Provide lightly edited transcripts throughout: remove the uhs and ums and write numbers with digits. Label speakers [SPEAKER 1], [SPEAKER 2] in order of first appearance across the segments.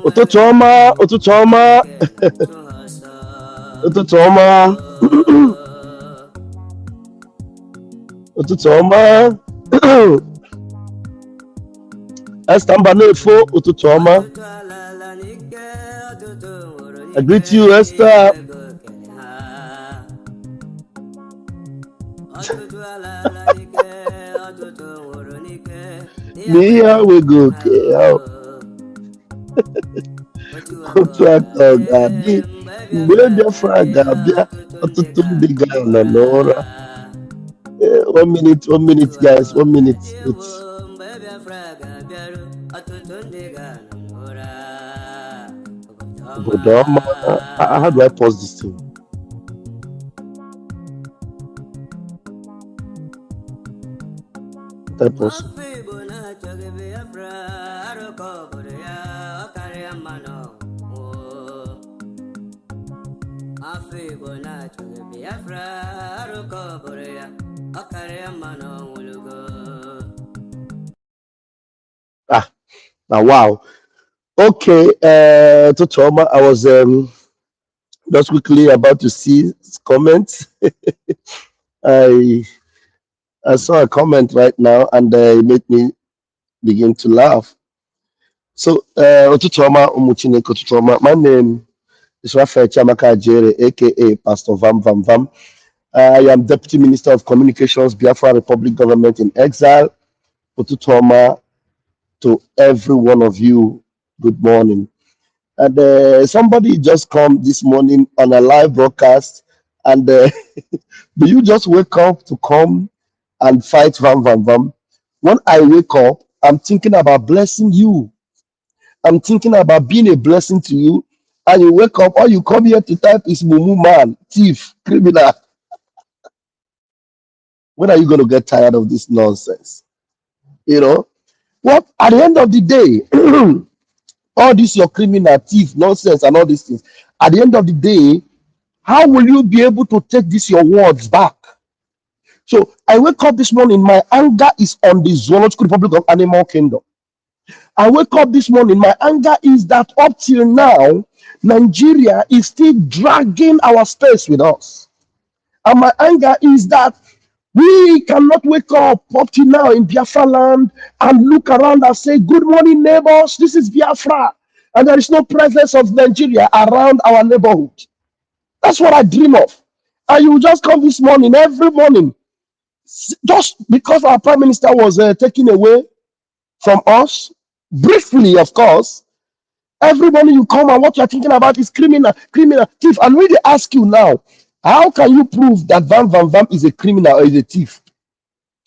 [SPEAKER 1] Ututu Oma, Ututu Oma, Ututu Oma, Ututu Oma. Esther Banefo, Ututu Oma. I greet you, Esther. Here we go. Contractor Gabi, Baby Fraga, Ututu Biga, Nora. 1 minute, guys. 1 minute. How do I pause this thing? Pause. Now, wow. Okay, Ututu Oma, I was just quickly about to see comments. I saw a comment right now, and it made me begin to laugh. So, Ututu Oma, Ututu Oma, my name is Raphael Chiamaka Ajere, aka Pastor Vam Vam Vam. I am Deputy Minister of Communications, Biafra Republic Government in Exile. Ututu Oma, to every one of you, good morning. And somebody just come this morning on a live broadcast, and do you just wake up to come and fight Vam Vam Vam? When I wake up, I'm thinking about blessing you. I'm thinking about being a blessing to you. And you wake up, all you come here to type is Mumu man, thief, criminal. When are you going to get tired of this nonsense? You know, what at the end of the day, all this your criminal, thief, nonsense, and all these things. At the end of the day, how will you be able to take this your words back? So I wake up this morning, my anger is on the Zoological Republic of Animal Kingdom. I wake up this morning, my anger is that up till now, Nigeria is still dragging our space with us. And my anger is that we cannot wake up till now in Biafra land and look around and say, good morning, neighbors, this is Biafra. And there is no presence of Nigeria around our neighborhood. That's what I dream of. And you just come this morning, every morning, just because our prime minister was taken away from us, briefly, of course, everybody you come and what you're thinking about is criminal, thief. And when they ask you now, how can you prove that Vam Vam Vam is a criminal or is a thief?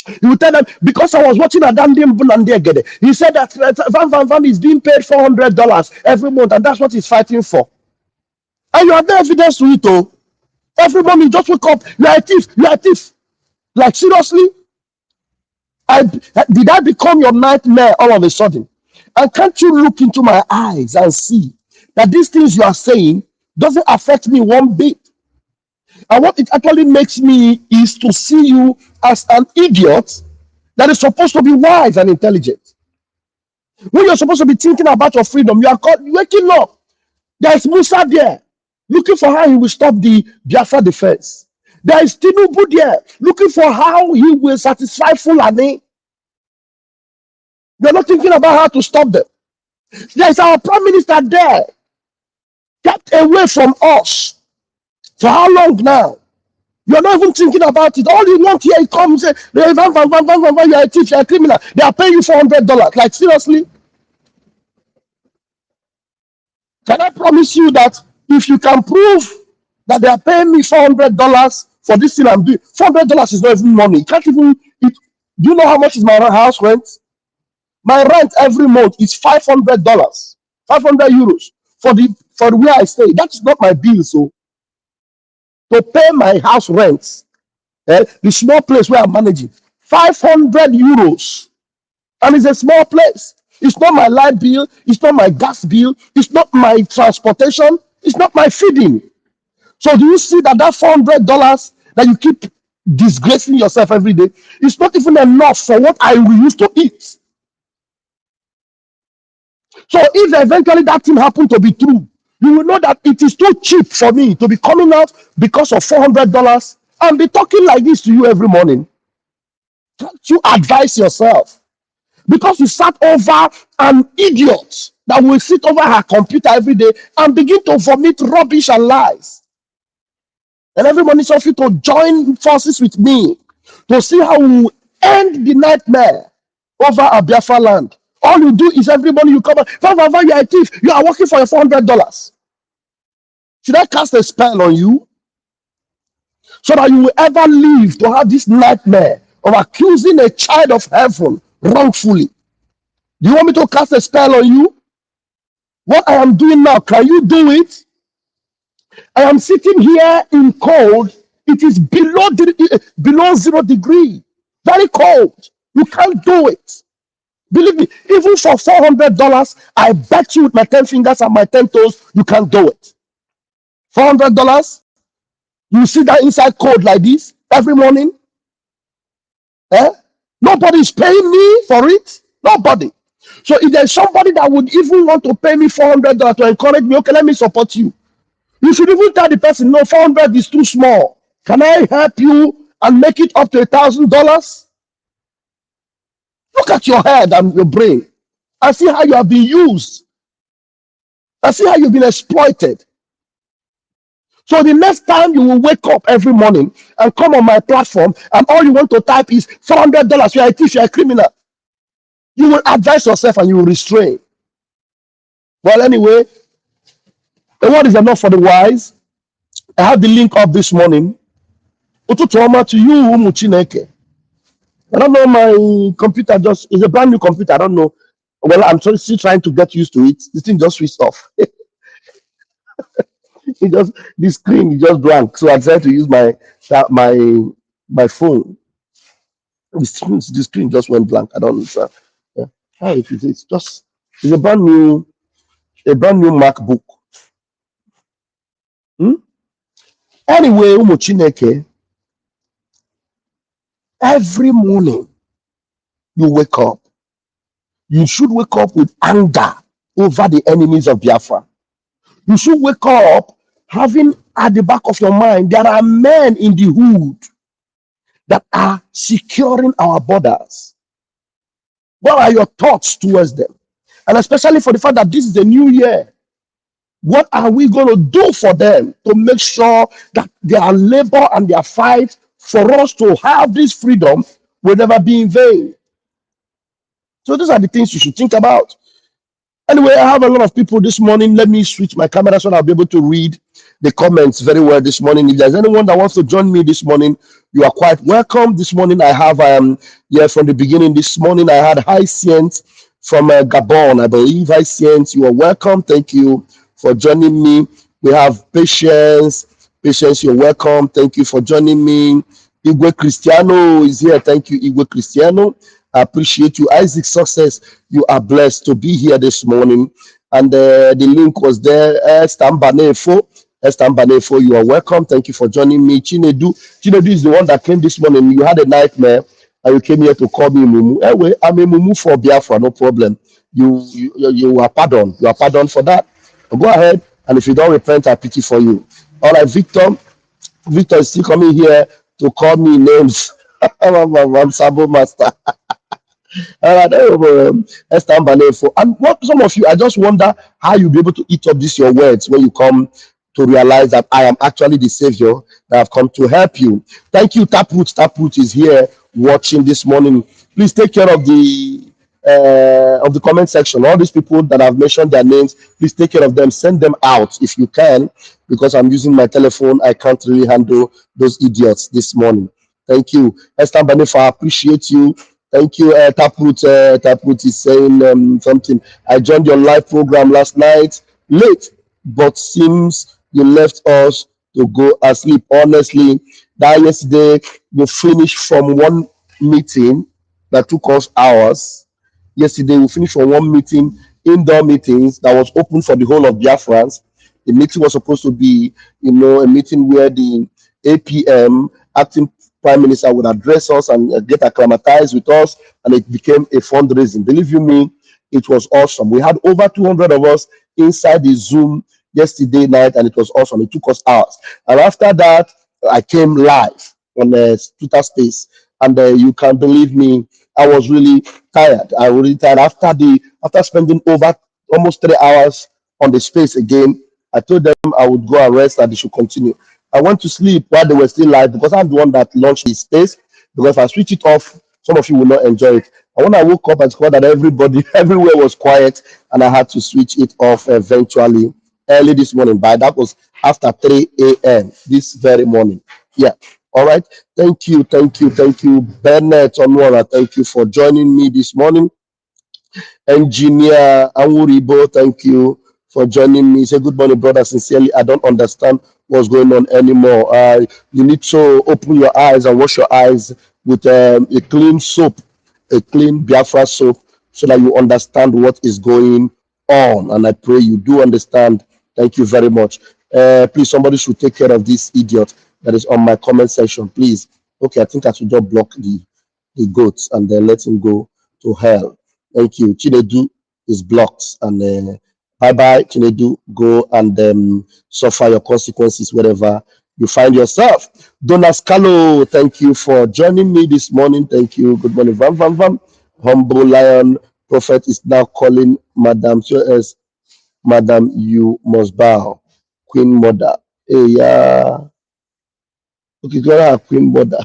[SPEAKER 1] He will tell them, because I was watching Adam Bunandegede, he said that Vam Vam Vam is being paid $400 every month, and that's what he's fighting for. And you have the evidence to it, oh. Every morning you just wake up, you are a thief, you are a thief. Like, seriously? Did I become your nightmare all of a sudden? And can't you look into my eyes and see that these things you are saying doesn't affect me one bit? And what it actually makes me is to see you as an idiot that is supposed to be wise and intelligent. When you're supposed to be thinking about your freedom, you are waking up. There's Musa there, looking for how he will stop the Biafra defense. There is Tinubu there, looking for how he will satisfy Fulani. You're not thinking about how to stop them. There's our prime minister there, kept away from us. For how long now? You're not even thinking about it. All you want here, he comes and say, you're a thief, you're a criminal. They are paying you $400. Like, seriously? Can I promise you that if you can prove that they are paying me $400 for this thing I'm doing, $400 is not even money. You can't even, do you know how much is my house rent? My rent every month is $500, 500 euros for the where I stay. That's not my bill. So to pay my house rent, the small place where I'm managing, 500 euros, and it's a small place. It's not my light bill. It's not my gas bill. It's not my transportation. It's not my feeding. So do you see that $400 that you keep disgracing yourself every day, it's not even enough for what I will use to eat. So if eventually that thing happened to be true, you will know that it is too cheap for me to be coming out because of $400 and be talking like this to you every morning. Can't you advise yourself? Because you sat over an idiot that will sit over her computer every day and begin to vomit rubbish and lies. And every morning, so you to join forces with me to see how we will end the nightmare over a Biafra land. All you do is every morning you come out, you are a thief, you are working for your $400. Should I cast a spell on you so that you will ever live to have this nightmare of accusing a child of heaven wrongfully? Do you want me to cast a spell on you? What I am doing now, can you do it? I am sitting here in cold. It is below 0 degree. Very cold. You can't do it. Believe me, even for $400, I bet you with my 10 fingers and my 10 toes, you can't do it. $400, you see that inside cold like this every morning? Nobody is paying me for it. Nobody. So if there's somebody that would even want to pay me $400 to encourage me, okay, let me support you. You should even tell the person, no, 400 is too small. Can I help you and make it up to $1,000? Look at your head and your brain. I see how you have been used. I see how you've been exploited. So the next time you will wake up every morning and come on my platform and all you want to type is $400, you are a thief, you are a criminal, you will advise yourself and you will restrain. Well, anyway, the word is enough for the wise. I have the link up this morning. Ututu Oma to you, Umuchineke. I don't know, my computer is a brand new computer. I don't know. Well, I'm still trying to get used to it. This thing just switched off. The screen is just blank. So I tried to use my phone. The screen just went blank. I don't understand. Yeah. How it is? It's a brand new MacBook. Anyway, Umuchineke, every morning you wake up, you should wake up with anger over the enemies of Biafra. You should wake up having at the back of your mind, there are men in the hood that are securing our borders. What are your thoughts towards them? And especially for the fact that this is a new year, what are we going to do for them to make sure that their labor and their fight for us to have this freedom will never be in vain? So those are the things you should think about. Anyway, I have a lot of people this morning. Let me switch my camera so that I'll be able to read the comments very well this morning. If there's anyone that wants to join me this morning, you are quite welcome. This morning I have yeah, from the beginning this morning I had High Science from Gabon, I believe. High Science, you are welcome. Thank you for joining me. We have Patience. Patience, you're welcome. Thank you for joining me. Igwe Cristiano is here. Thank you, Igwe Cristiano. I appreciate you. Isaac Success, you are blessed to be here this morning. And the link was there. Estambanefo, you are welcome. Thank you for joining me. Chinedu. Chinedu is the one that came this morning. You had a nightmare and you came here to call me Mumu. Anyway, I'm a Mumu for Biafra, no problem. You are pardoned. You are pardoned for that. Go ahead. And if you don't repent, I pity for you. All right, Victor. Victor is still coming here to call me names. I'm Sabo Master. Esther Mbanefo. And what some of you, I just wonder how you'll be able to eat up these your words when you come to realize that I am actually the savior that have come to help you. Thank you, Taproot. Taproot is here watching this morning. Please take care of the comment section. All these people that I've mentioned their names, please take care of them. Send them out if you can, because I'm using my telephone. I can't really handle those idiots this morning. Thank you, Esther Mbanefo. I appreciate you. Thank you, Taproot. Taproot is saying something. I joined your live program last night late, but seems you left us to go asleep. Honestly, that yesterday we finished from one meeting that took us hours. Yesterday we finished from one meeting, indoor meetings that was open for the whole of Biafrans. The meeting was supposed to be, a meeting where the APM, acting prime minister, would address us and get acclimatized with us, and it became a fundraising. Believe you me, it was awesome. We had over 200 of us inside the Zoom yesterday night, and it was awesome. It took us hours. And after that, I came live on the Twitter space, and you can believe me, I was really tired. I was really tired after spending over almost 3 hours on the space again. I told them I would go and rest and they should continue. I went to sleep while they were still live because I'm the one that launched the space. Because if I switch it off, some of you will not enjoy it. And when I woke up, I saw that everybody, everywhere was quiet, and I had to switch it off eventually early this morning. By that was after 3 a.m. this very morning. Yeah. All right. Thank you, Bernard Onwara. Thank you for joining me this morning. Engineer Anwuribo, thank you for joining me. Say good morning, brother. Sincerely, I don't understand what's going on anymore. You need to open your eyes and wash your eyes with a clean soap, a clean Biafra soap, so that you understand what is going on. And I pray you do understand. Thank you very much. Please, somebody should take care of this idiot that is on my comment section, please. Okay, I think I should just block the goats and then let him go to hell. Thank you. Chinedu is blocked. And bye bye, Chinedu. Go and suffer your consequences wherever you find yourself. Donna Scalo, thank you for joining me this morning. Thank you. Good morning, Vam Vam Vam. Humble Lion Prophet is now calling Madam. So as Madam, you must bow. Queen Mother. Hey, yeah. Okay, go ahead, Queen Mother.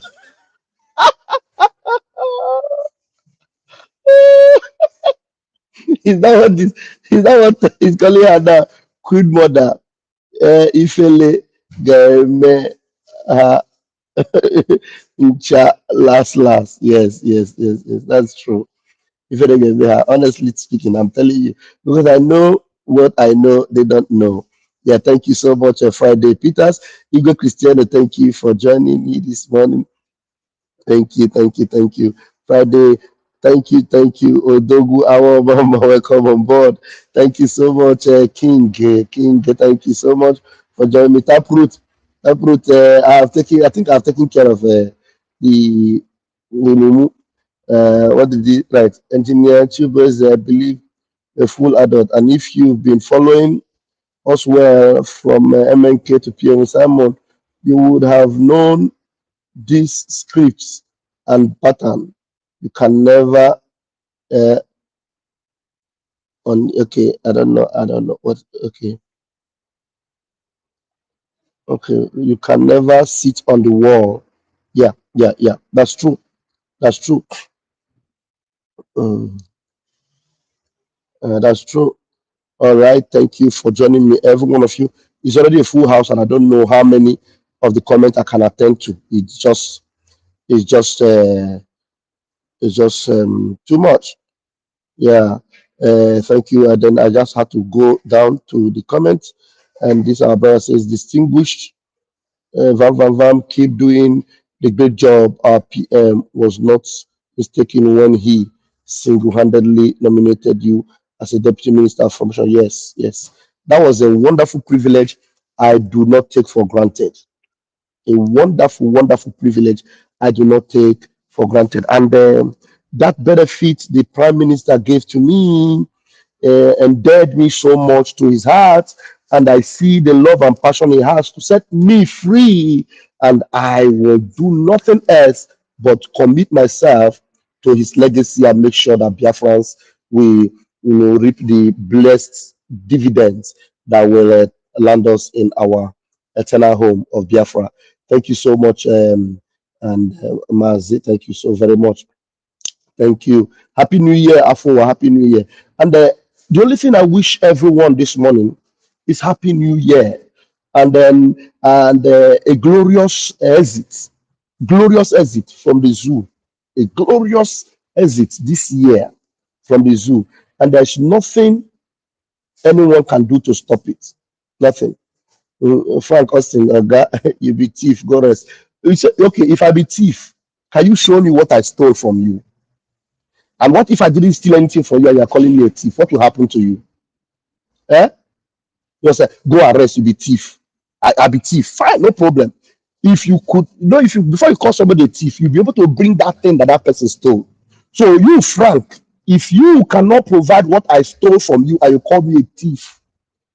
[SPEAKER 1] Is that what this? Is that what he's calling her now? Queen Mother. Ifele Game Ncha last. Yes. That's true. Ifele Game. Honestly speaking, I'm telling you because I know what I know. They don't know. Yeah. Thank you so much, Friday Peters. Igor Cristiano. Thank you for joining me this morning. Thank you. Friday, thank you. Odogu Awa Mama, welcome on board. Thank you so much, King. King, thank you so much for joining me. Taproot, I think I've taken care of the Mumu. What did he write? Engineer Tubers, I believe a full adult. And if you've been following us well from MNK to PM Simon, you would have known these scripts and pattern. You can never uh, on okay, I don't know what okay, you can never sit on the wall. Yeah, that's true. um, that's true. All right, thank you for joining me, every one of you. It's already a full house, and I don't know how many of the comments I can attend to. It's just too much. Yeah. Thank you. And then I just had to go down to the comments, and this our brother says, distinguished Vam Vam Vam, keep doing the great job. Our PM was not mistaken when he single-handedly nominated you as a deputy minister of formation. Yes, yes, that was a wonderful privilege. I do not take for granted. A wonderful, wonderful privilege I do not take for granted. And that benefit the prime minister gave to me endeared me so much to his heart, and I see the love and passion he has to set me free, and I will do nothing else but commit myself to his legacy and make sure that Biafrans will, reap the blessed dividends that will land us in our eternal home of Biafra. Thank you so much, and Mazi, thank you so very much. Thank you. Happy New Year, Afowa. Happy New Year. And the only thing I wish everyone this morning is Happy New Year, and then a glorious exit from the zoo, a glorious exit this year from the zoo, and there's nothing anyone can do to stop it. Nothing. Frank Austin, you be thief. Go rest. You say, okay, if I be thief, can you show me what I stole from you? And what if I didn't steal anything from you and you're calling me a thief? What will happen to you? Eh? You say, go arrest, you be thief. I be thief. Fine, no problem. If you could, if you before you call somebody a thief, you'll be able to bring that thing that that person stole. So you, Frank, if you cannot provide what I stole from you and you call me a thief,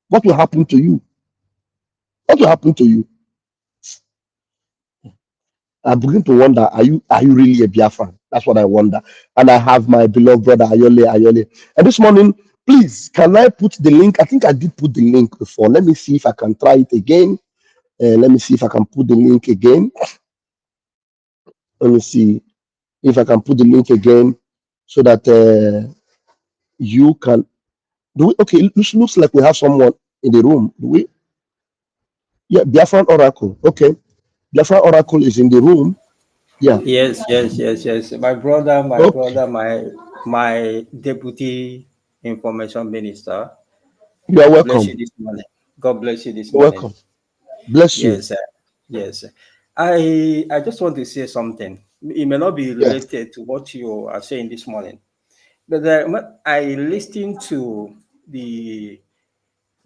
[SPEAKER 1] what will happen to you? What will happen to you? I begin to wonder, are you really a Biafran? That's what I wonder. And I have my beloved brother Ayole. And this morning, please, can I put the link? I think I did put the link before. Let me see if I can try it again. Let me see if I can put the link again. Let me see if I can put the link again so that you can do it. Okay, it looks like we have someone in the room. Do we? Yeah, Biafran Oracle. Okay. Biafran Oracle is in the room. Yeah.
[SPEAKER 2] Yes. My brother,
[SPEAKER 1] Okay.
[SPEAKER 2] my deputy information minister.
[SPEAKER 1] You are
[SPEAKER 2] Bless you
[SPEAKER 1] welcome.
[SPEAKER 2] this morning. God bless you this
[SPEAKER 1] You're
[SPEAKER 2] morning.
[SPEAKER 1] welcome. Bless you.
[SPEAKER 2] Yes, yes. I just want to say something. It may not be
[SPEAKER 1] Yeah.
[SPEAKER 2] related to what you are saying this morning, but I listened to the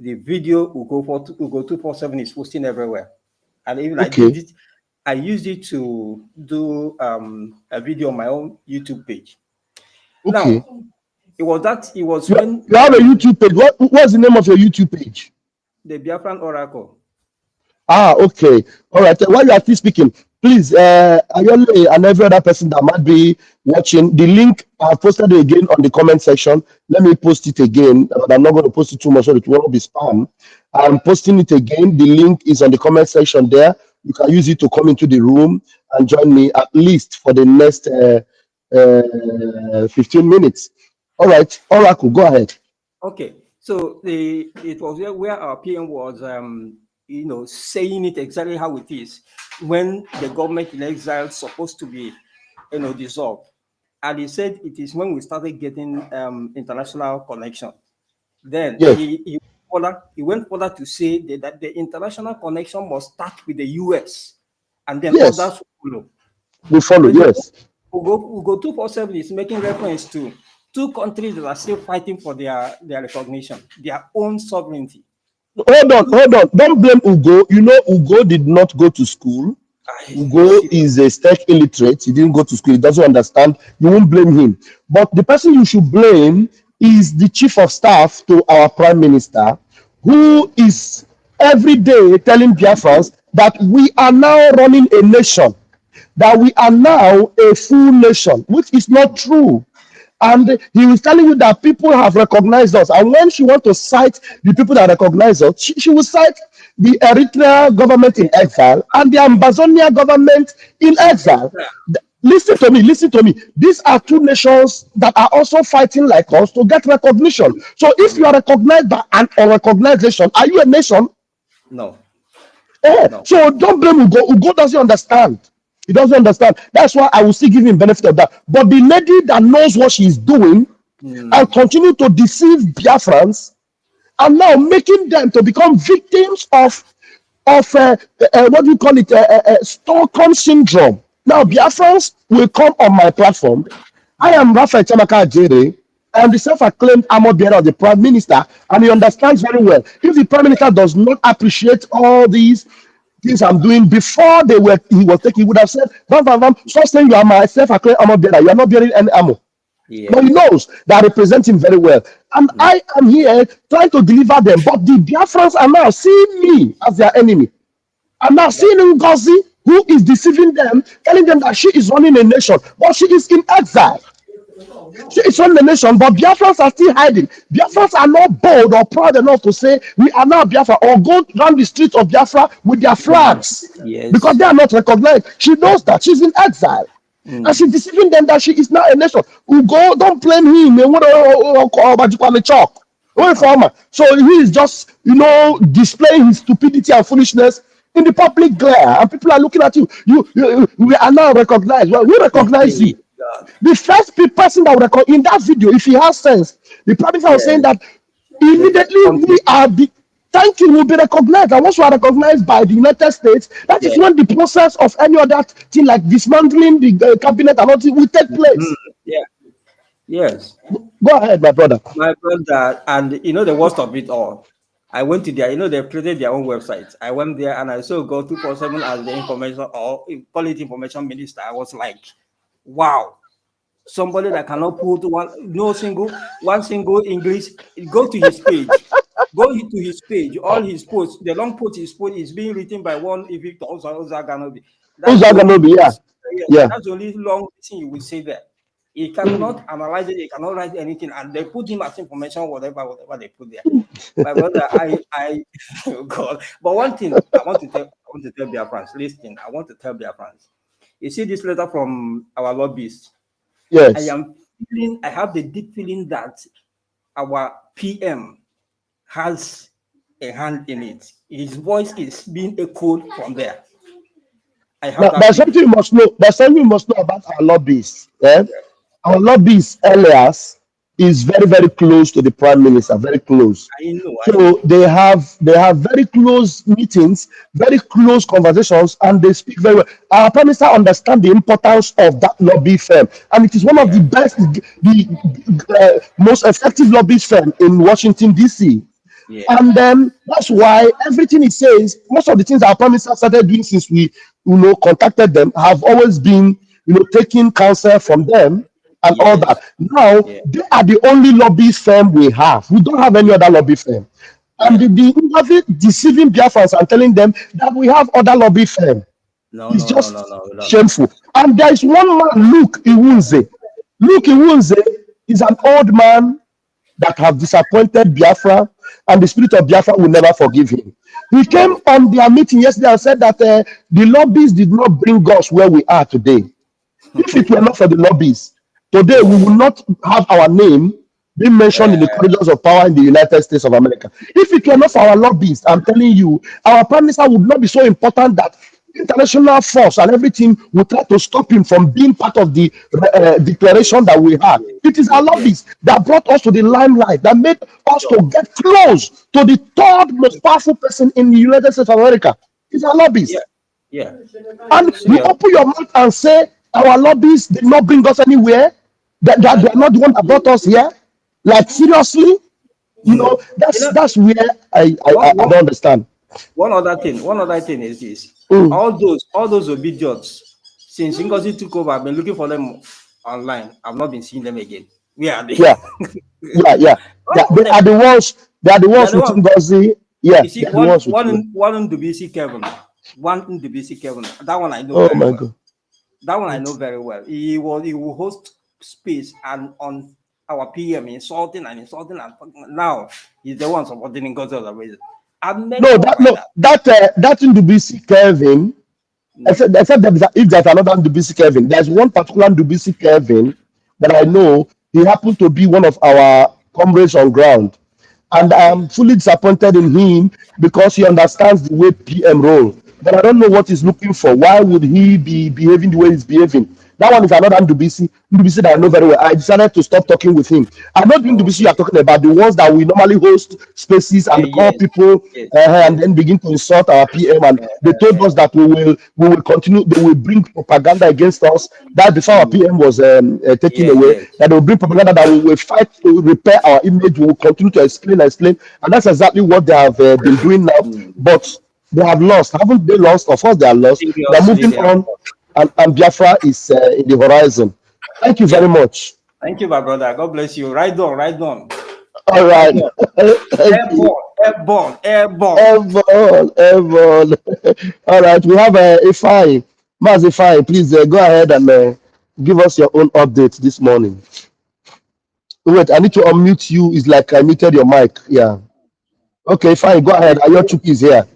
[SPEAKER 2] the video Ugo 247 is posting everywhere, and even
[SPEAKER 1] Okay.
[SPEAKER 2] I used it to do a video on my own YouTube page.
[SPEAKER 1] Okay.
[SPEAKER 2] Now, it was
[SPEAKER 1] You,
[SPEAKER 2] when
[SPEAKER 1] you have a YouTube page. What's the name of your YouTube page?
[SPEAKER 2] the Biafran Oracle.
[SPEAKER 1] Ah, okay. All right. While you are still speaking, please, Ayole and every other person that might be watching, the link I posted it again on the comment section. Let me post it again, but I'm not going to post it too much so it won't be spam. I'm posting it again. The link is on the comment section there. You can use it to come into the room and join me at least for the next 15 minutes. All right. Oracle, go ahead.
[SPEAKER 2] Okay, so it was where our PM was saying it exactly how it is when the government in exile is supposed to be dissolved, and he said it is when we started getting international connection. Then
[SPEAKER 1] Yes.
[SPEAKER 2] he went further to say that the international connection must start with the US, and then
[SPEAKER 1] Yes.
[SPEAKER 2] others will follow.
[SPEAKER 1] We follow.
[SPEAKER 2] But
[SPEAKER 1] Yes.
[SPEAKER 2] Ugo 247 is making reference to two countries that are still fighting for their recognition, their own sovereignty.
[SPEAKER 1] Hold on. Don't blame Ugo. You know, Ugo did not go to school. Ugo is a tech illiterate. He didn't go to school. He doesn't understand. You won't blame him. But the person you should blame is the chief of staff to our prime minister, who is every day telling Biafrans that we are now running a nation, that we are now a full nation, which is not true. And he was telling you that people have recognized us. And when she wants to cite the people that recognize us, she will cite the Eritrea government in exile and the Ambazonia government in exile. Listen to me, listen to me. These are two nations that are also fighting like us to get recognition. So if you are recognized by an organization, are you a nation?
[SPEAKER 2] No, no.
[SPEAKER 1] So don't blame Ugo. Ugo doesn't understand. He doesn't understand. That's why I will still give him benefit of that. But the lady that knows what she's doing and continue to deceive Biafrans and now making them to become victims of what do you call it, Stockholm syndrome. Now Biafrans will come on my platform. I am Raphael Chamaka Ajere. I am the self-acclaimed armor bearer of the Prime Minister, and he understands very well. If the Prime Minister does not appreciate all these things I'm doing before he was taking, he would have said, Vam Vam Vam, stop saying you are my self-acclaimed armor bearer. You are not bearing any armor. But he
[SPEAKER 2] Yes.
[SPEAKER 1] knows that I represent him very well. And I am here trying to deliver them. But the Biafrans are now seeing me as their enemy. I'm now
[SPEAKER 2] That,
[SPEAKER 1] seeing Ngozi, who is deceiving them, telling them that she is running a nation, but she is in exile. She is running a nation, but Biafrans are still hiding. Biafrans are not bold or proud enough to say, we are now Biafra, or go down the streets of Biafra with their flags, because
[SPEAKER 2] yes.
[SPEAKER 1] they are not recognized. She knows that she's in exile. And she's deceiving them that she is now a nation. Ugo, don't blame him. Chalk. So he is just, displaying his stupidity and foolishness in the public glare, and people are looking at you. We are now recognized. Well, we recognize
[SPEAKER 2] Hey,
[SPEAKER 1] you.
[SPEAKER 2] God.
[SPEAKER 1] The first person that will record in that video, if he has sense, the prime minister was saying
[SPEAKER 2] Yes.
[SPEAKER 1] that
[SPEAKER 2] The first
[SPEAKER 1] immediately we
[SPEAKER 2] country.
[SPEAKER 1] are the thank you will be recognized. And once we are recognized by the United States, that is
[SPEAKER 2] Yeah.
[SPEAKER 1] when the process of any other thing like dismantling the cabinet and all this will take place.
[SPEAKER 2] Yeah. Yes.
[SPEAKER 1] Go ahead, my brother.
[SPEAKER 2] My brother, and the worst of it all, I went to their, they've created their own website. I went there and I saw go 247 as the information or call it information minister. I was like, wow, somebody that cannot put one single English. Go to his page. Go to his page. All his posts, the long post is being written by one Victor Ozaganobi.
[SPEAKER 1] Who's
[SPEAKER 2] That's the
[SPEAKER 1] that
[SPEAKER 2] only
[SPEAKER 1] gonna be? Yeah,
[SPEAKER 2] yeah,
[SPEAKER 1] yeah.
[SPEAKER 2] that's the only long thing you will say there. He cannot analyze it, he cannot write anything, and they put him as information, whatever they put there. My brother, I oh God. But one thing I want to tell Biafrans, listen, I want to tell Biafrans. You see this letter from our lobbies.
[SPEAKER 1] Yes.
[SPEAKER 2] I have the deep feeling that our PM has a hand in it. His voice is being echoed from there. I have
[SPEAKER 1] Now,
[SPEAKER 2] that
[SPEAKER 1] there's
[SPEAKER 2] feeling.
[SPEAKER 1] something you must know. There's something you must know about our lobbies. Eh? Our lobbies, Elias, is very, very close to the prime minister. Very close.
[SPEAKER 2] I
[SPEAKER 1] So
[SPEAKER 2] know.
[SPEAKER 1] they have very close meetings, very close conversations, and they speak very well. Our prime minister understands the importance of that lobby firm, and it is one of the
[SPEAKER 2] Yeah,
[SPEAKER 1] best, the most effective lobby firm in Washington D.C.
[SPEAKER 2] yeah,
[SPEAKER 1] And then that's why everything he says, most of the things our prime minister started doing since we, contacted them, have always been, taking counsel from them and all
[SPEAKER 2] yes,
[SPEAKER 1] that. Now
[SPEAKER 2] yeah,
[SPEAKER 1] they are the only lobby firm we have. We don't have any other lobby firm. And
[SPEAKER 2] yeah.
[SPEAKER 1] the deceiving Biafrans and telling them that we have other lobby firm
[SPEAKER 2] No,
[SPEAKER 1] is
[SPEAKER 2] no, no, no,
[SPEAKER 1] just
[SPEAKER 2] no, we don't.
[SPEAKER 1] shameful. And there is one man, Luke Iwunze. Luke Iwunze is an old man that have disappointed Biafra, and the spirit of Biafra will never forgive him. He came
[SPEAKER 2] No,
[SPEAKER 1] on their meeting yesterday and said that the lobbies did not bring us where we are today. If it were not for the lobbies, today we will
[SPEAKER 2] yeah,
[SPEAKER 1] not have our name being mentioned in the
[SPEAKER 2] uh,
[SPEAKER 1] corridors of power in the United States of America. If it were not for our lobbies, I'm telling you, our prime minister would not be so important that international force and everything would try to stop him from being part of the declaration
[SPEAKER 2] yes,
[SPEAKER 1] that we had.
[SPEAKER 2] yes,
[SPEAKER 1] It is our
[SPEAKER 2] yes, yes,
[SPEAKER 1] lobbies that brought us to the limelight, that made us to
[SPEAKER 2] sure,
[SPEAKER 1] get close to the third most powerful person in the United States of America. It's our
[SPEAKER 2] yeah,
[SPEAKER 1] lobbies.
[SPEAKER 2] yeah.
[SPEAKER 1] And you
[SPEAKER 2] Serious.
[SPEAKER 1] open your mouth and say our lobbies did not bring us anywhere, that they
[SPEAKER 2] That,
[SPEAKER 1] are not the one that brought us here. Like seriously,
[SPEAKER 2] you know,
[SPEAKER 1] that's where
[SPEAKER 2] one,
[SPEAKER 1] I
[SPEAKER 2] one,
[SPEAKER 1] don't understand.
[SPEAKER 2] one other thing is this.
[SPEAKER 1] Mm,
[SPEAKER 2] All those obedience, since Ngozi took over, I've been looking for them online. I've not been seeing them again. Where are they?
[SPEAKER 1] yeah, yeah, yeah.
[SPEAKER 2] All of
[SPEAKER 1] They
[SPEAKER 2] them.
[SPEAKER 1] are the ones. They are the
[SPEAKER 2] They are
[SPEAKER 1] ones
[SPEAKER 2] the
[SPEAKER 1] with
[SPEAKER 2] one.
[SPEAKER 1] Ngozi. Yeah,
[SPEAKER 2] You see,
[SPEAKER 1] they are the ones with.
[SPEAKER 2] one in WC Kevin, one in WC Kevin. That one I know
[SPEAKER 1] Oh
[SPEAKER 2] very
[SPEAKER 1] my
[SPEAKER 2] well.
[SPEAKER 1] God.
[SPEAKER 2] That one I know very well. He will host space and on our PM insulting and now he's the one supporting God's other reason. I'm many
[SPEAKER 1] No,
[SPEAKER 2] ones
[SPEAKER 1] that
[SPEAKER 2] like
[SPEAKER 1] no
[SPEAKER 2] that.
[SPEAKER 1] that in Dubisi Kevin. Except if there's another Dubisi Kevin, there's one particular Dubisi Kevin that I know. He happened to be one of our comrades on ground. and I am fully disappointed in him because he understands the way PM roll. But I don't know what he's looking for. Why would he be behaving the way he's behaving? That one is another Ndubisi. Ndubisi that I know very well. I decided to stop talking with him. I'm not doing Ndubisi you are
[SPEAKER 2] Okay.
[SPEAKER 1] talking about, the ones that we normally host spaces and call
[SPEAKER 2] Yes,
[SPEAKER 1] people
[SPEAKER 2] yes,
[SPEAKER 1] and
[SPEAKER 2] yes.
[SPEAKER 1] then begin to insult our PM. And they told us that we will continue, they will bring propaganda against us. That before our PM was taken
[SPEAKER 2] Yeah,
[SPEAKER 1] away,
[SPEAKER 2] yes,
[SPEAKER 1] that they will bring
[SPEAKER 2] yes.
[SPEAKER 1] propaganda, that we will fight to repair our image. We will continue to explain. And that's exactly what they have been doing now. But they have lost. Haven't they lost? Of course, they are lost. They are
[SPEAKER 2] Seriously,
[SPEAKER 1] moving
[SPEAKER 2] they have
[SPEAKER 1] on,
[SPEAKER 2] lost.
[SPEAKER 1] and Biafra is in the horizon. Thank you very
[SPEAKER 2] Yeah.
[SPEAKER 1] much.
[SPEAKER 2] Thank you, my brother. God bless you. Right on, right on,
[SPEAKER 1] All
[SPEAKER 2] right
[SPEAKER 1] right.
[SPEAKER 2] on.
[SPEAKER 1] Thank you.
[SPEAKER 2] Airborne, airborne, airborne.
[SPEAKER 1] Everyone. All right. We have a fine. Mas Ifai, please go ahead and give us your own update this morning. Wait, I need to unmute you. It's like I muted your mic. Yeah. Okay, fine. Go ahead. Ayochuki is here.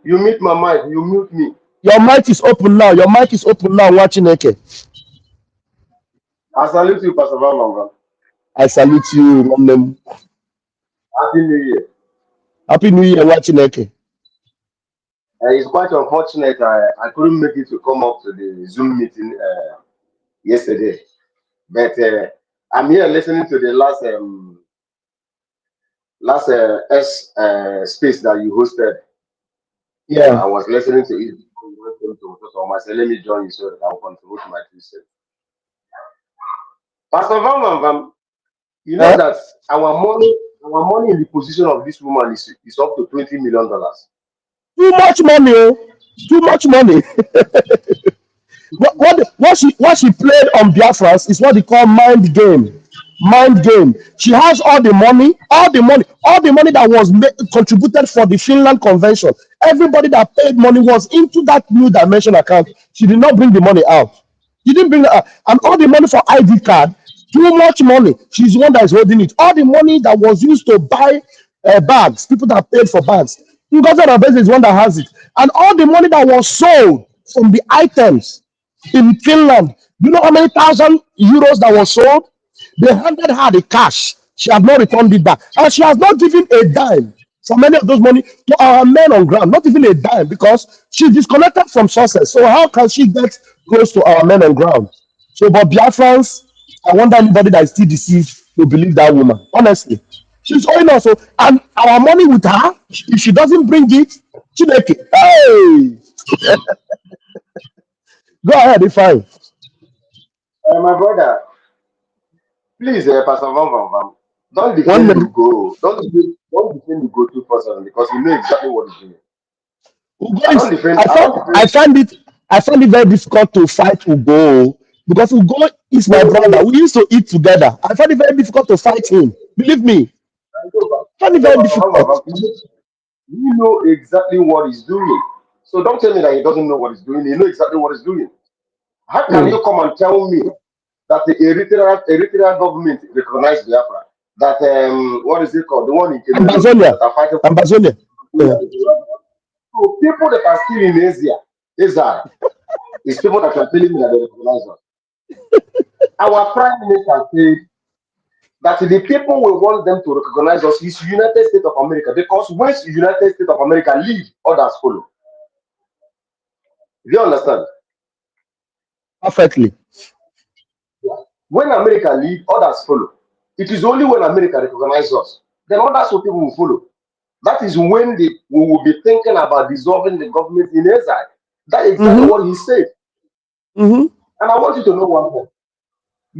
[SPEAKER 3] You mute my mic, you mute me.
[SPEAKER 1] Your mic is open now. Your mic is open now. Watching Eke.
[SPEAKER 3] I salute you, Pastor Vam Vam Vam.
[SPEAKER 1] I salute you. Mom.
[SPEAKER 3] Happy New Year.
[SPEAKER 1] Happy New Year, watching Eke.
[SPEAKER 3] It's quite unfortunate I couldn't make it to come up to the Zoom meeting yesterday. But I'm here listening to the last S space that you hosted.
[SPEAKER 1] Yeah.
[SPEAKER 3] I was listening to it. So I said, let me join you so that I'll contribute my 2 cents. Pastor Vam Vam Vam, you know
[SPEAKER 1] Huh?
[SPEAKER 3] that our money in the position of this woman is up to $20 million.
[SPEAKER 1] Too much money. Oh. Too much money. What she played on Biafras is what they call mind game. Mind game. She has all the money that was contributed for the Finland Convention. Everybody that paid money was into that new dimension account. She did not bring the money out. She didn't bring it out. And all the money for ID card, too much money. She's the one that is holding it. All the money that was used to buy bags, people that paid for bags. Ngozi Obeze is one that has it. And all the money that was sold from the items in Finland. Do you know how many thousand euros that was sold? They handed her the cash. She has not returned it back. And she has not given a dime for many of those money to our men on ground. Not even a dime because she disconnected from sources. So how can she get close to our men on ground? So, but Biafrans, I wonder anybody that is still deceived to believe that woman. Honestly. She's owing us. And our money with her, if she doesn't bring it, she make it. Hey! Go ahead, if I.
[SPEAKER 3] My brother, please, Pastor Van Van Van, don't
[SPEAKER 1] One
[SPEAKER 3] defend
[SPEAKER 1] minute.
[SPEAKER 3] Ugo. Don't defend Ugo 247 because you know exactly what he's doing.
[SPEAKER 1] Ugo
[SPEAKER 3] I don't
[SPEAKER 1] is
[SPEAKER 3] defend.
[SPEAKER 1] I
[SPEAKER 3] I
[SPEAKER 1] find
[SPEAKER 3] don't
[SPEAKER 1] I
[SPEAKER 3] defend.
[SPEAKER 1] find it I find it very difficult to fight Ugo because Ugo is my
[SPEAKER 3] No,
[SPEAKER 1] brother. We used to eat together. I find it very difficult to fight him. Believe me, I find
[SPEAKER 3] I
[SPEAKER 1] it
[SPEAKER 3] know,
[SPEAKER 1] very
[SPEAKER 3] Pastor Van Van
[SPEAKER 1] difficult.
[SPEAKER 3] Van. You know exactly what he's doing. So don't tell me that he doesn't know what he's doing. He knows exactly what he's doing. How can
[SPEAKER 1] Mm.
[SPEAKER 3] you come and tell me that the Eritrean government recognized Biafra? That what is it called? The one in Cameroon
[SPEAKER 1] Ambazonia,
[SPEAKER 3] that are fighting for.
[SPEAKER 1] Ambazonia. Yeah.
[SPEAKER 3] So people that are still in Asia, is people that are telling me that they recognize us. Our prime minister said that the people we want them to recognize us is United States of America because once United States of America leave, others follow. Do you understand?
[SPEAKER 1] Perfectly.
[SPEAKER 3] Yeah. When America leave, others follow. It is only when America recognizes us, then others people will follow. That is when we will be thinking about dissolving the government in exile. That's exactly
[SPEAKER 1] Mm-hmm.
[SPEAKER 3] what he said.
[SPEAKER 1] Mm-hmm.
[SPEAKER 3] And I want you to know one thing.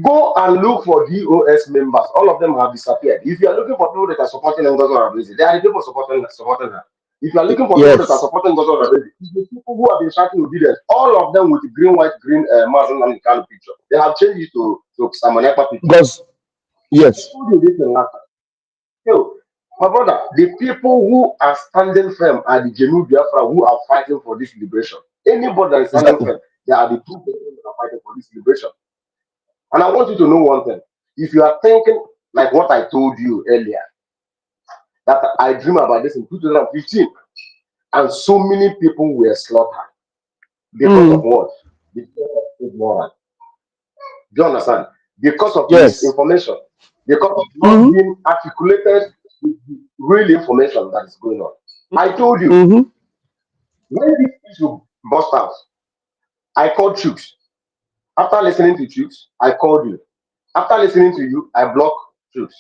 [SPEAKER 3] Go and look for DOS members. All of them have disappeared. If you are looking for people that are supporting Ngozi, they are the people supporting her. If you are looking for people that are
[SPEAKER 1] Yes.
[SPEAKER 3] supporting Ngozi, it's the people who have been shouting obedience. All of them with the green, white, green Mazen and Kanu picture. They have changed it to Samonekpa picture.
[SPEAKER 1] Because
[SPEAKER 3] I
[SPEAKER 1] yes.
[SPEAKER 3] told you this in last time. So, my brother, the people who are standing firm are the Genu Biafra who are fighting for this liberation. Anybody that is standing
[SPEAKER 1] Exactly.
[SPEAKER 3] firm, they are the two people who are fighting for this liberation. And I want you to know one thing. If you are thinking like what I told you earlier, that I dream about this in 2015, and so many people were slaughtered because of
[SPEAKER 1] Mm.
[SPEAKER 3] what? Because of ignorance. Do you understand? Because of
[SPEAKER 1] Yes.
[SPEAKER 3] misinformation. because it's not being articulated with the real information that is going on. I told you, when this issue burst out, I called Chooks. After listening to Chooks, I called you. After listening to you, I blocked Chooks.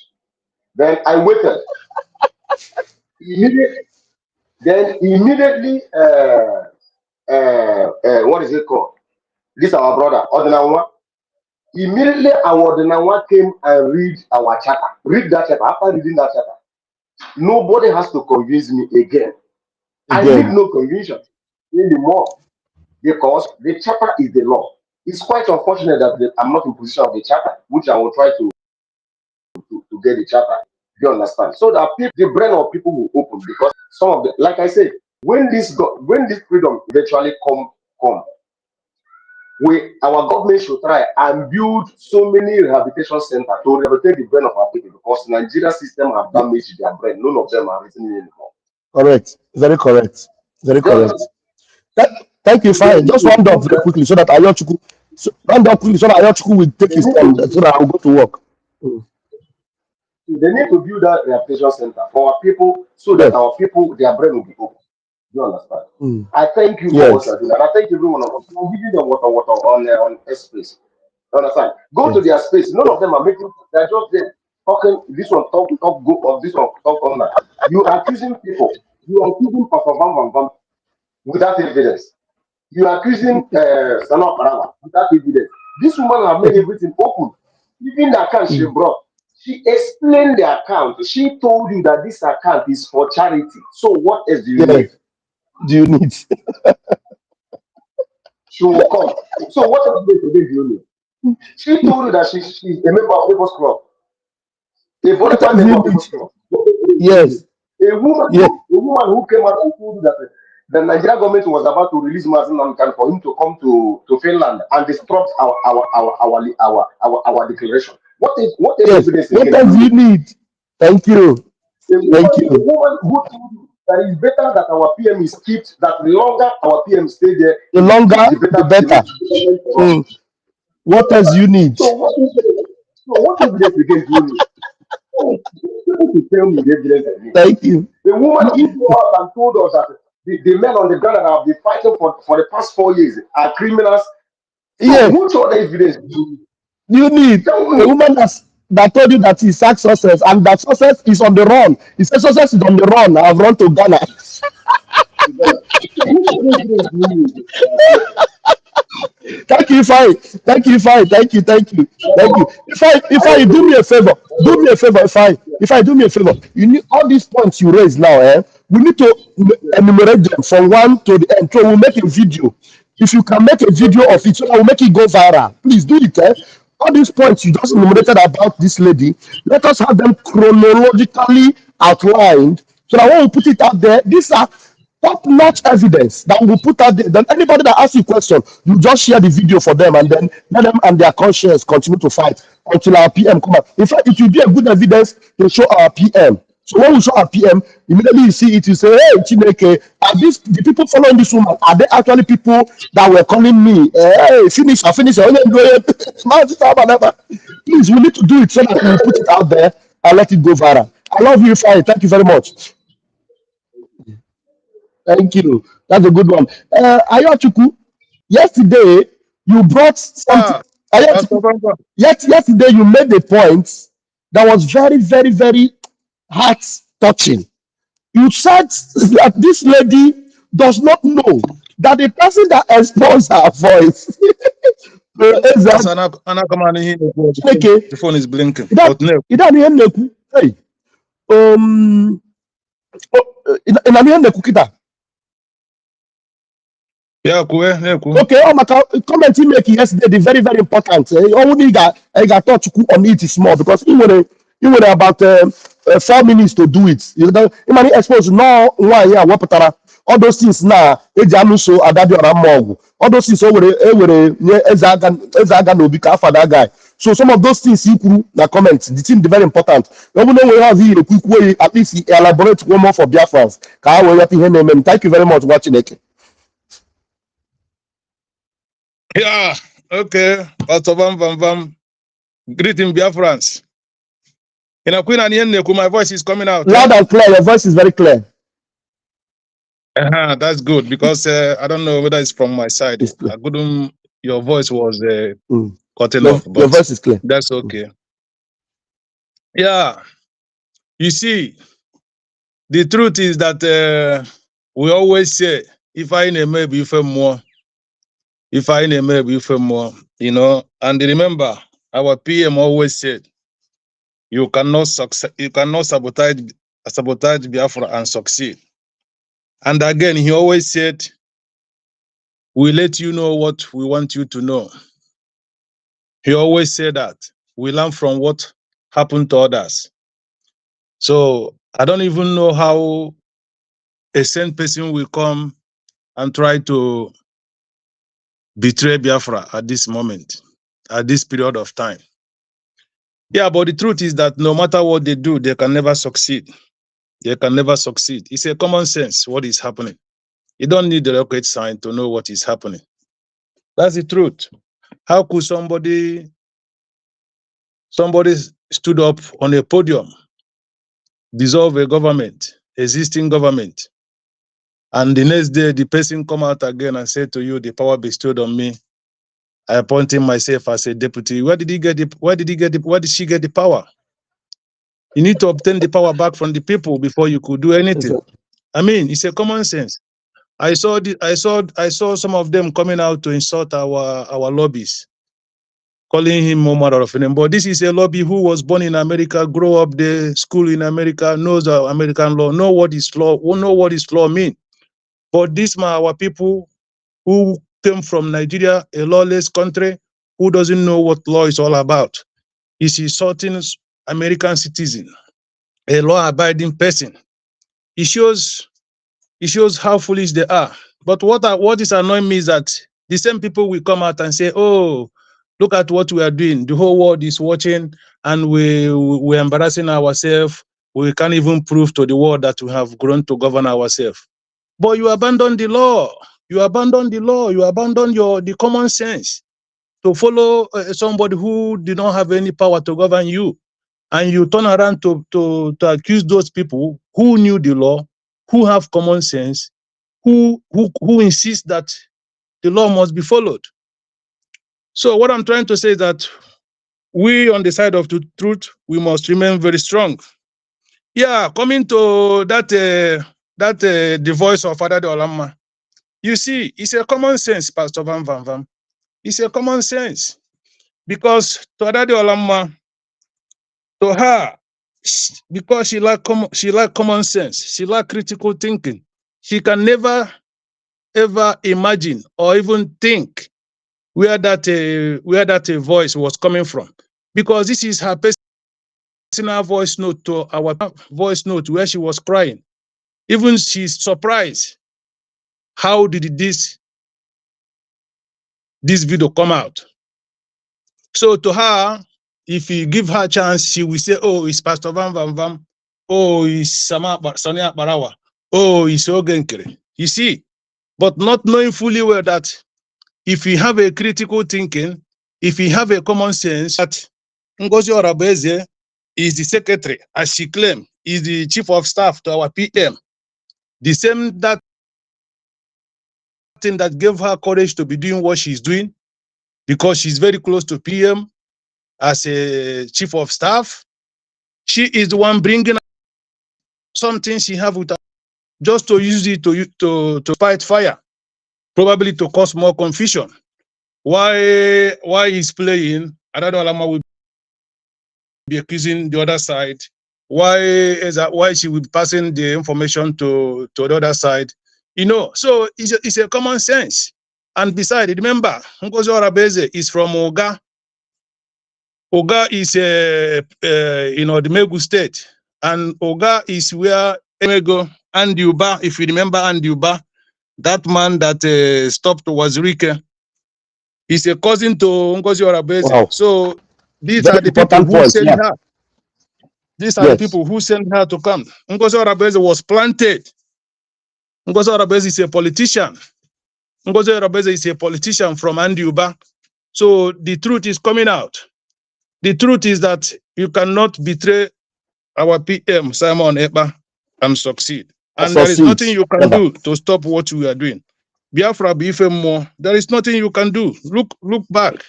[SPEAKER 3] Then I waited. Then immediately, what is it called? This our brother, Ordinawa. Immediately, our Ordinawa came and read our charter. Read that charter. After reading that charter, nobody has to convince me again. I need no conviction anymore because the charter is the law. It's quite unfortunate that I'm not in position of the charter, which I will try to get the charter. You understand? So that the brain of people will open because some of the, like I said, when this freedom eventually come, our government should try and build so many rehabilitation centers to rehabilitate the brain of our people because Nigeria system have damaged their brain. None of them are reasoning anymore.
[SPEAKER 1] Correct. Very correct. Very correct. Thank you. Fine. Just round up very quickly so that Ayochuku, round up quickly so that Ayochuku will take his time so that I will go to work.
[SPEAKER 3] They need to build that rehabilitation center for our people so that our people, their brain will be open. You understand? I thank you for what you're doing. And I thank everyone of us. I'm giving them water on space. You understand? Go to their space. None of them are making, they're just there talking. This one talk, go on, this one talk on that. You are accusing people. You are accusing Pastor Vam Vam Vam without evidence. You are accusing Sana Parawa without evidence. This woman has made everything open. Even the account she brought, she explained the account. She told you that this account is for charity. So what else do you need?
[SPEAKER 1] Do you need?
[SPEAKER 3] She will come. So what else do you need? She told you that she's a member of People's Club. A volunteer member of People's Club.
[SPEAKER 1] Yes.
[SPEAKER 3] A woman who came out and told you that the Nigerian government was about to release Mazin Namkan for him to come to Finland and disrupt our declaration. What evidence
[SPEAKER 1] what else do you need? Thank you. Thank you.
[SPEAKER 3] A woman who told you that it's better that our PM is kept, that the longer our PM stay there,
[SPEAKER 1] the longer, the better. What else you need?
[SPEAKER 3] So what evidence again do you need? To tell me the evidence I need.
[SPEAKER 1] Thank you.
[SPEAKER 3] The woman who came out and told us that the men on the ground that have been fighting for the past 4 years are criminals. So which other evidence do
[SPEAKER 1] you need? The woman that told you that he sacked success and that success is on the run. He said success is on the run. I've run to Ghana. Thank you, Ifai. Thank you, Ifai. Thank you. Ifai, do me a favor. Ifai, do me a favor. You need all these points you raise now. We need to enumerate them from one to the end. So we'll make a video. If you can make a video of it, so we'll make it go viral. Please do it. All these points you just enumerated about this lady, let us have them chronologically outlined so that when we put it out there, these are top-notch evidence that we will put out there. Then anybody that asks you a question, you just share the video for them and then let them and their conscience continue to fight until our PM come out. In fact, it will be a good evidence to show our PM. So when we show our PM, immediately you see it, you say, hey, Chineke, are the people following this woman, are they actually people that were calling me, hey, finish, please, we need to do it so that we put it out there and let it go viral. I love you, Fai. Thank you very much. Thank you. That's a good one. Ayochuku, yesterday you brought something. Yesterday you made a point that was very, very, very heart touching. You said that this lady does not know that the person that exposed her voice.
[SPEAKER 4] The phone is blinking.
[SPEAKER 1] Hey. Okay, my comment he make yesterday the very, very important. Only got touch on it is small because he would about 4 minutes to do it. You know, he expose no one here all those things now. So all those things over Ezaga no be for that guy. So some of those things he could the comments. The thing very important. Even though we have here a quick way, at least he elaborate one more for Biafrans. Thank you very much for watching it.
[SPEAKER 4] Yeah, okay. Vam Vam Vam. Greeting Biafrans. In a Queen and my voice is coming out.
[SPEAKER 1] Loud and clear. Your voice is very clear.
[SPEAKER 4] That's good because I don't know whether it's from my side.
[SPEAKER 1] It's clear.
[SPEAKER 4] I couldn't. Your voice was cutting
[SPEAKER 1] Your,
[SPEAKER 4] off,
[SPEAKER 1] your
[SPEAKER 4] but
[SPEAKER 1] voice is clear.
[SPEAKER 4] that's okay. Yeah, you see, the truth is that we always say, if I name maybe more, if I name maybe more, you know. And remember, our PM always said, you cannot sabotage Biafra and succeed. And again, he always said, we let you know what we want you to know. He always said that we learn from what happened to others. So I don't even know how a sane person will come and try to betray Biafra at this moment, at this period of time. Yeah, but the truth is that no matter what they do, they can never succeed. They can never succeed. It's a common sense what is happening. You don't need the rocket sign to know what is happening. That's the truth. How could somebody stood up on a podium, dissolve a government, existing government, and the next day the person come out again and say to you, the power bestowed on me, I appointed myself as a deputy. Where did she get the power? You need to obtain the power back from the people before you could do anything. I mean, it's a common sense. I saw some of them coming out to insult our lobbies, calling him Omar of name. But this is a lobby who was born in America, grew up there, school in America, knows American law, know what is law mean. But this man, our people who came from Nigeria, a lawless country, who doesn't know what law is all about, is insulting American citizen, a law-abiding person. It shows how foolish they are. But what is annoying me is that the same people will come out and say, "Oh, look at what we are doing. The whole world is watching, and we're embarrassing ourselves. We can't even prove to the world that we have grown to govern ourselves." But you abandon the law. You abandon the law. You abandon the common sense to follow somebody who did not have any power to govern you, and you turn around to accuse those people who knew the law, who have common sense, who insist that the law must be followed. So what I'm trying to say is that we on the side of the truth, we must remain very strong. Yeah, coming to that the voice of Father de Olama. You see, it's a common sense, Pastor Vam Vam Vam. It's a common sense. Because to Father de Olama, to her, because she like common sense, she like critical thinking. She can never ever imagine or even think where that voice was coming from, because this is her personal voice note to our voice note where she was crying. Even she's surprised. How did this video come out? So to her, if you give her a chance, she will say, "Oh, it's Pastor Vam Vam Vam. Oh, it's Sonia Barawa. Oh, it's Ogenkere." You see, but not knowing fully well that if you have a critical thinking, if you have a common sense, that Ngozi Orabeze is the secretary, as she claimed, is the chief of staff to our PM. The same that thing that gave her courage to be doing what she's doing, because she's very close to PM as a chief of staff. She is the one bringing something she have with her, just to use it to fight fire, probably to cause more confusion. Why he's playing? I don't know. Alama will be accusing the other side. Why she will be passing the information to the other side? You know, so it's a common sense. And besides, remember, Ngozi Orabeze is from Oga. Oga is the Megu state, and Oga is where Emego and Uba, if you remember, and Uba, that man that stopped Wazirike, is a cousin to Ngozi Orabeze. Wow. So these
[SPEAKER 1] Very
[SPEAKER 4] are the people who
[SPEAKER 1] point,
[SPEAKER 4] sent her. These are the people who sent her to come. Ngozi Orabeze was planted. Ngozi Orabeze is a politician. Ngozi Orabeze is a politician from Andiuba. So the truth is coming out. The truth is that you cannot betray our PM Simon Ekpa and succeed. And there is
[SPEAKER 1] Succeed.
[SPEAKER 4] nothing you can
[SPEAKER 1] Never.
[SPEAKER 4] do to stop what we are doing. Biafra Bife more. There is nothing you can do. Look back.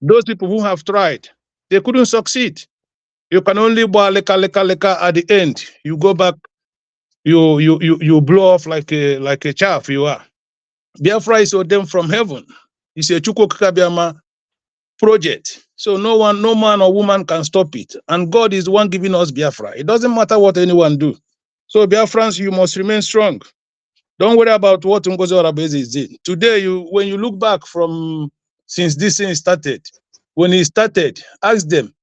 [SPEAKER 4] Those people who have tried, they couldn't succeed. You can only bow leka at the end. You go back, you blow off like a chaff you are. Biafra is ordained from heaven. It's a Chukwukabiama project. So no man or woman can stop it. And God is the one giving us Biafra. It doesn't matter what anyone do. So Biafrans, you must remain strong. Don't worry about what Ngozi Orabeze is doing. Today, when you look back from since this thing started, when it started, ask them.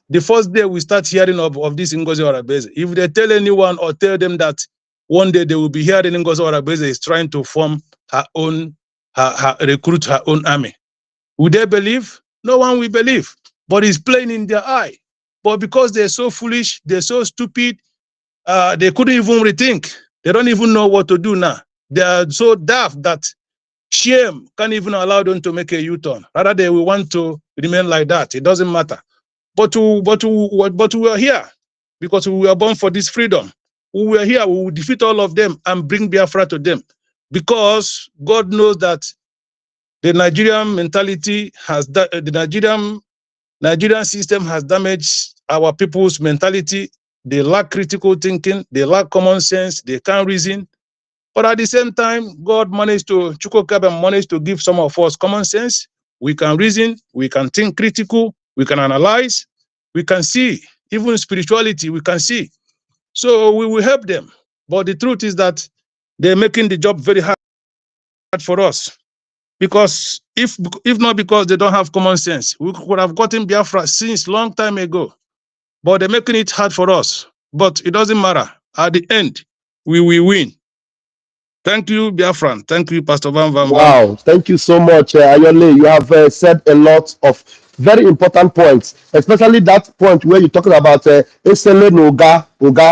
[SPEAKER 4] The first day we start hearing of this Ngozi Orabeze, if they tell anyone or tell them that one day they will be hearing Ngozi Orabeze is trying to form her own, recruit her own army, would they believe? No one will believe. But it's plain in their eye. But because they're so foolish, they're so stupid, they couldn't even rethink. They don't even know what to do now. They are so daft that shame can't even allow them to make a U-turn. Rather, they will want to remain like that. It doesn't matter. But we are here because we were born for this freedom. We were here. We will defeat all of them and bring Biafra to them, because God knows that the Nigerian mentality has the Nigerian system has damaged our people's mentality. They lack critical thinking. They lack common sense. They can't reason. But at the same time, God Chukwukabiama managed to give some of us common sense. We can reason. We can think critical. We can analyze. We can see. Even spirituality, we can see. So we will help them. But the truth is that they're making the job very hard for us. Because if not because they don't have common sense, we could have gotten Biafra since long time ago. But they're making it hard for us. But it doesn't matter. At the end, we will win. Thank you, Biafran. Thank you, Pastor Vam Vam Vam.
[SPEAKER 1] Wow, thank you so much, Ayole. You have said a lot of very important points, especially that point where you're talking about Esele Noga,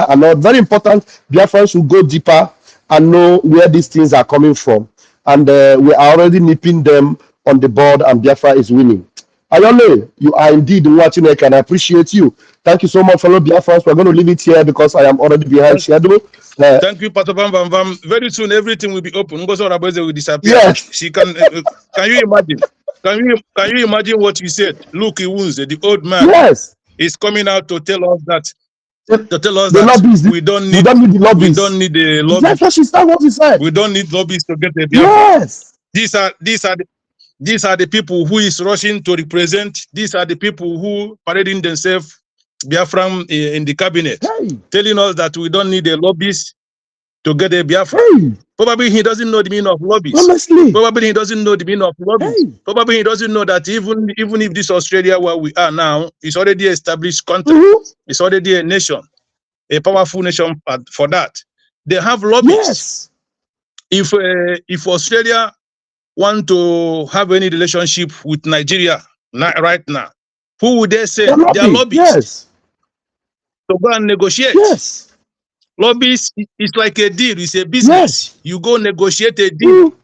[SPEAKER 1] and all. Very important. Biafrans should go deeper and know where these things are coming from. And we are already nipping them on the board, and Biafra is winning. Ayole, you are indeed watching it, and I appreciate you. Thank you so much, fellow Biafrans. We're going to leave it here because I am already behind schedule.
[SPEAKER 4] Thank you, Pastor Vam Vam Vam. Very soon, everything will be open. Ngozi Orabeze will disappear.
[SPEAKER 1] Yes.
[SPEAKER 4] She can. Can you imagine? Can you imagine what he said? Look, Iwunze, the old man,
[SPEAKER 1] yes,
[SPEAKER 4] is coming out to tell us that.
[SPEAKER 1] Lobbies,
[SPEAKER 4] we don't need
[SPEAKER 1] the lobbies.
[SPEAKER 4] We don't need the lobbies.
[SPEAKER 1] That's what he said.
[SPEAKER 4] We don't need lobbies to get the
[SPEAKER 1] Biafra.
[SPEAKER 4] Yes. These are the people who is rushing to represent. These are the people who parading themselves Biafran in the cabinet, telling us that we don't need the lobbies to get a Biafra. Probably he doesn't know the meaning of lobbies.
[SPEAKER 1] Honestly.
[SPEAKER 4] Probably he doesn't know the meaning of lobbies. Probably he doesn't know that even if this Australia where we are now is already an established country, it's already a nation, a powerful nation for that. They have lobbies. Yes. If Australia want to have any relationship with Nigeria right now, who would they send? Their lobbies.
[SPEAKER 1] Yes.
[SPEAKER 4] To go and negotiate.
[SPEAKER 1] Yes.
[SPEAKER 4] Lobbies is like a deal, it's a business. Yes. You go negotiate a deal.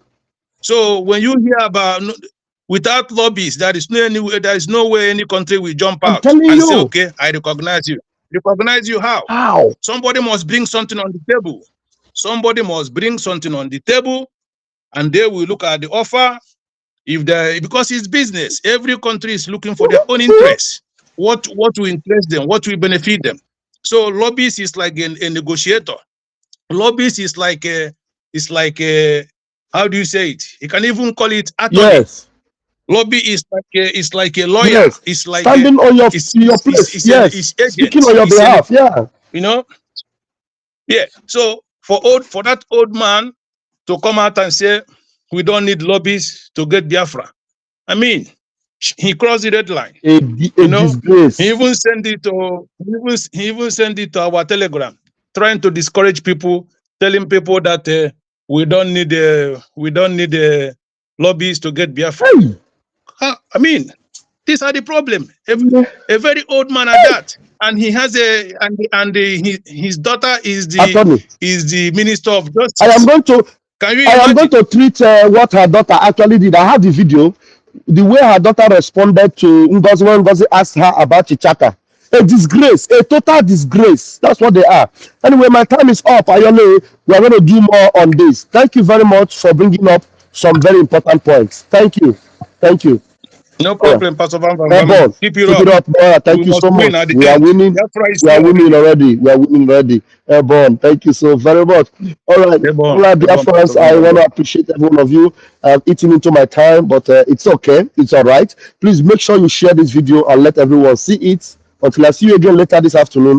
[SPEAKER 4] So when you hear about without lobbies, there is no way any country will jump out and say, okay, I recognize you. Recognize you how?
[SPEAKER 1] How?
[SPEAKER 4] Somebody must bring something on the table. Somebody must bring something on the table, and they will look at the offer. Because it's business. Every country is looking for their own interests. What will interest them? What will benefit them? So lobbies is like a negotiator. Lobbies is like a how do you say it? You can even call it attorney. Yes. Lobby is like a lawyer.
[SPEAKER 1] Yes.
[SPEAKER 4] It's like
[SPEAKER 1] standing on your place. Yes. Speaking on your behalf.
[SPEAKER 4] You know. Yeah. So for that old man to come out and say we don't need lobbies to get Biafra, I mean, he crossed the red line.
[SPEAKER 1] A disgrace.
[SPEAKER 4] He even sent it to our Telegram, trying to discourage people, telling people that we don't need lobbies to get Biafra. I mean, these are the problem. A very old man at that, and he has his daughter is the Minister of Justice.
[SPEAKER 1] I am going to treat what her daughter actually did. I have the video. The way her daughter responded to Ngozi when Ngozi asked her about Chichaka. A disgrace, a total disgrace. That's what they are. Anyway, my time is up. Ayole, we are going to do more on this. Thank you very much for bringing up some very important points. Thank you. Thank you.
[SPEAKER 4] No
[SPEAKER 1] All right.
[SPEAKER 4] problem, Pastor Van Van Vam.
[SPEAKER 1] Airborne,
[SPEAKER 4] Keep it
[SPEAKER 1] keep it
[SPEAKER 4] up.
[SPEAKER 1] up, boy.
[SPEAKER 4] We
[SPEAKER 1] Thank you
[SPEAKER 4] must
[SPEAKER 1] so
[SPEAKER 4] win
[SPEAKER 1] much.
[SPEAKER 4] at the
[SPEAKER 1] We are
[SPEAKER 4] end.
[SPEAKER 1] winning.
[SPEAKER 4] Biafra is
[SPEAKER 1] We are
[SPEAKER 4] here
[SPEAKER 1] winning
[SPEAKER 4] already.
[SPEAKER 1] already. We are winning already. Airborne, thank you so very much. All right. All right, dear
[SPEAKER 4] Airborne,
[SPEAKER 1] friends,
[SPEAKER 4] Pastor Van
[SPEAKER 1] I
[SPEAKER 4] Van
[SPEAKER 1] want to
[SPEAKER 4] Vam.
[SPEAKER 1] appreciate every one of you eating into my time, but it's okay. It's all right. Please make sure you share this video and let everyone see it. Until I see you again later this afternoon.